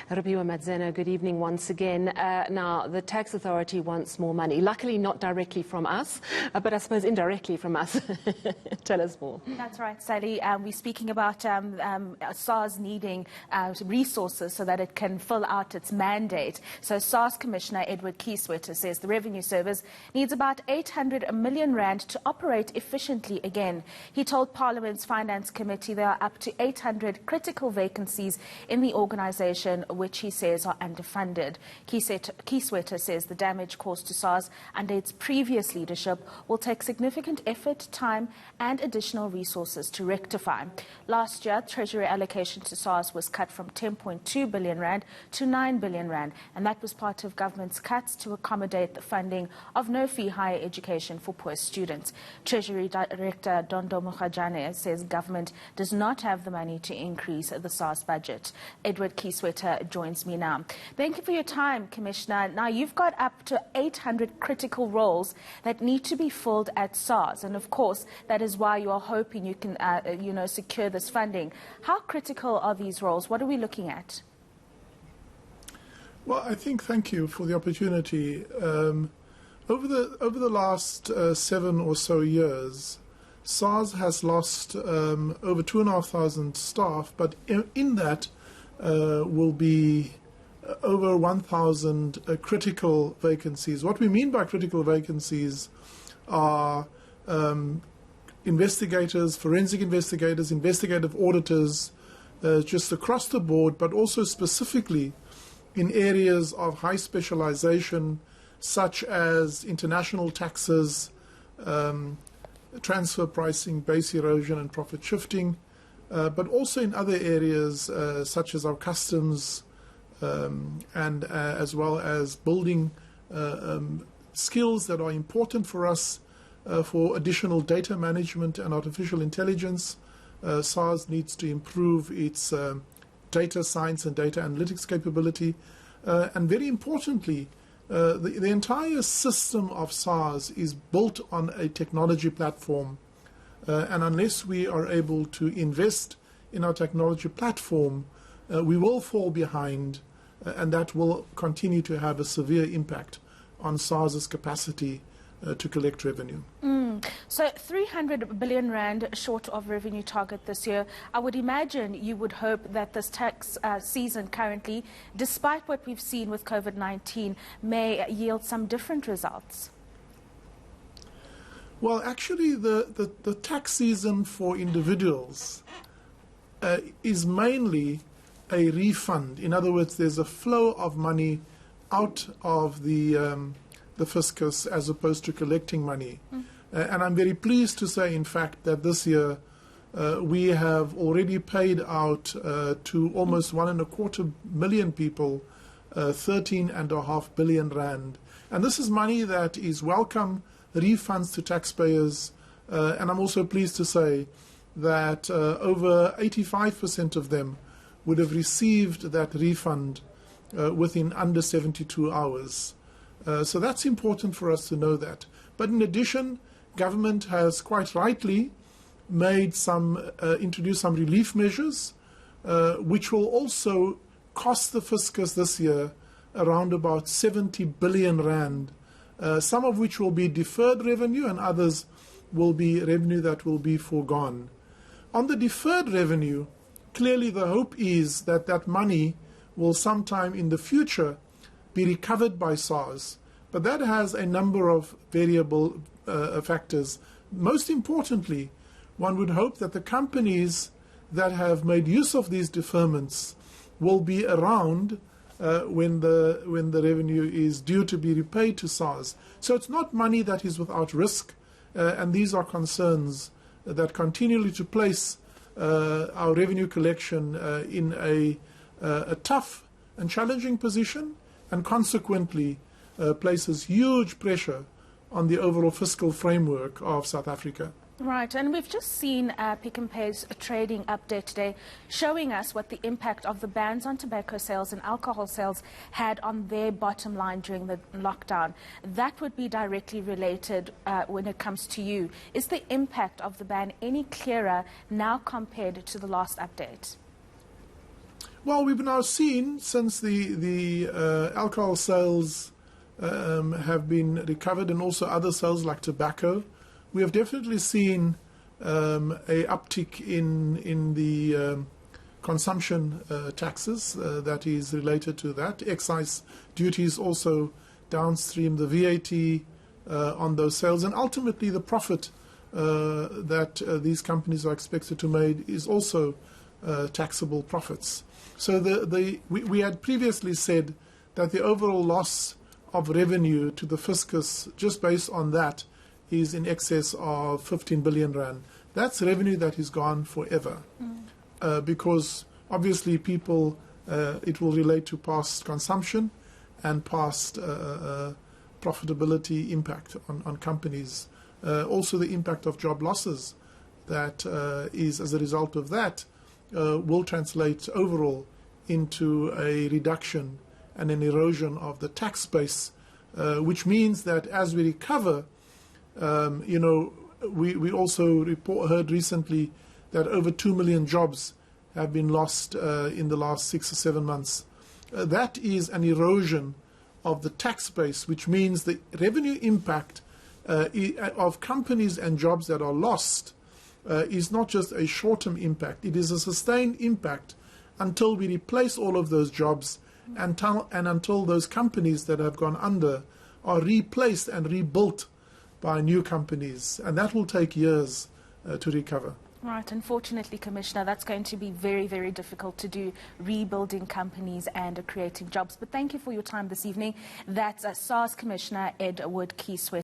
Rabiwa Madzena, good evening once again. Now, the tax authority wants more money. Luckily, not directly from us, but I suppose indirectly from us. Tell us more. That's right, Sally. We're speaking about SARS needing resources so that it can fill out its mandate. So SARS Commissioner Edward Kieswetter says the Revenue Service needs about 800 million rand to operate efficiently again. He told Parliament's Finance Committee there are up to 800 critical vacancies in the organisation, which he says are underfunded. Kieswetter says the damage caused to SARS under its previous leadership will take significant effort, time and additional resources to rectify. Last year, Treasury allocation to SARS was cut from 10.2 billion rand to 9 billion rand, and that was part of government's cuts to accommodate the funding of no-fee higher education for poor students. Treasury Director Dondo Mokgajane says government does not have the money to increase the SARS budget. Edward Kieswetter joins me now. Thank you for your time, Commissioner. Now, you've got up to 800 critical roles that need to be filled at SARS, and of course, that is why you are hoping you can, secure this funding. How critical are these roles? What are we looking at? Well, thank you for the opportunity. Over the last 7 or so years, SARS has lost over 2,500 staff, but in that will be over 1,000 critical vacancies. What we mean by critical vacancies are investigators, forensic investigators, investigative auditors, just across the board, but also specifically in areas of high specialization, such as international taxes, transfer pricing, base erosion and profit shifting, but also in other areas such as our customs and as well as building skills that are important for us for additional data management and artificial intelligence. SARS needs to improve its data science and data analytics capability. And very importantly, the entire system of SARS is built on a technology platform. And unless we are able to invest in our technology platform, we will fall behind, and that will continue to have a severe impact on SARS's capacity to collect revenue. So 300 billion rand short of revenue target this year. I would imagine you would hope that this tax season currently, despite what we've seen with COVID-19, may yield some different results. Well, actually, the tax season for individuals is mainly a refund. In other words, there's a flow of money out of the fiscus as opposed to collecting money. And I'm very pleased to say, in fact, that this year we have already paid out to almost 1.25 million people 13.5 billion rand. And this is money that is welcome refunds to taxpayers. And I'm also pleased to say that over 85% of them would have received that refund within under 72 hours. So that's important for us to know that. But in addition, government has quite rightly made introduced some relief measures, which will also cost the fiscus this year around about 70 billion rand, some of which will be deferred revenue and others will be revenue that will be foregone. On the deferred revenue, clearly the hope is that that money will sometime in the future be recovered by SARS, but that has a number of variable factors. Most importantly, one would hope that the companies that have made use of these deferments will be around when the revenue is due to be repaid to SARS. So it's not money that is without risk, and these are concerns that continually to place our revenue collection in a tough and challenging position, and consequently places huge pressure on the overall fiscal framework of South Africa. Right, and we've just seen Pick n Pay's trading update today showing us what the impact of the bans on tobacco sales and alcohol sales had on their bottom line during the lockdown. That would be directly related when it comes to you. Is the impact of the ban any clearer now compared to the last update? Well, we've now seen since the alcohol sales have been recovered, and also other sales like tobacco, we have definitely seen a uptick in the consumption taxes that is related to that. Excise duties also downstream, the VAT on those sales, and ultimately the profit that these companies are expected to make is also taxable profits. So we had previously said that the overall loss of revenue to the fiscus, just based on that, is in excess of 15 billion rand. That's revenue that is gone forever, because obviously people, it will relate to past consumption and past profitability impact on companies. Also the impact of job losses that is as a result of that will translate overall into a reduction and an erosion of the tax base, which means that as we recover, we also heard recently that over 2 million jobs have been lost in the last 6 or 7 months. That is an erosion of the tax base, which means the revenue impact of companies and jobs that are lost is not just a short-term impact, it is a sustained impact until we replace all of those jobs and until those companies that have gone under are replaced and rebuilt by new companies. And that will take years to recover. Right. Unfortunately, Commissioner, that's going to be very, very difficult to do, rebuilding companies and creating jobs. But thank you for your time this evening. That's SARS Commissioner Edward Kieswetter.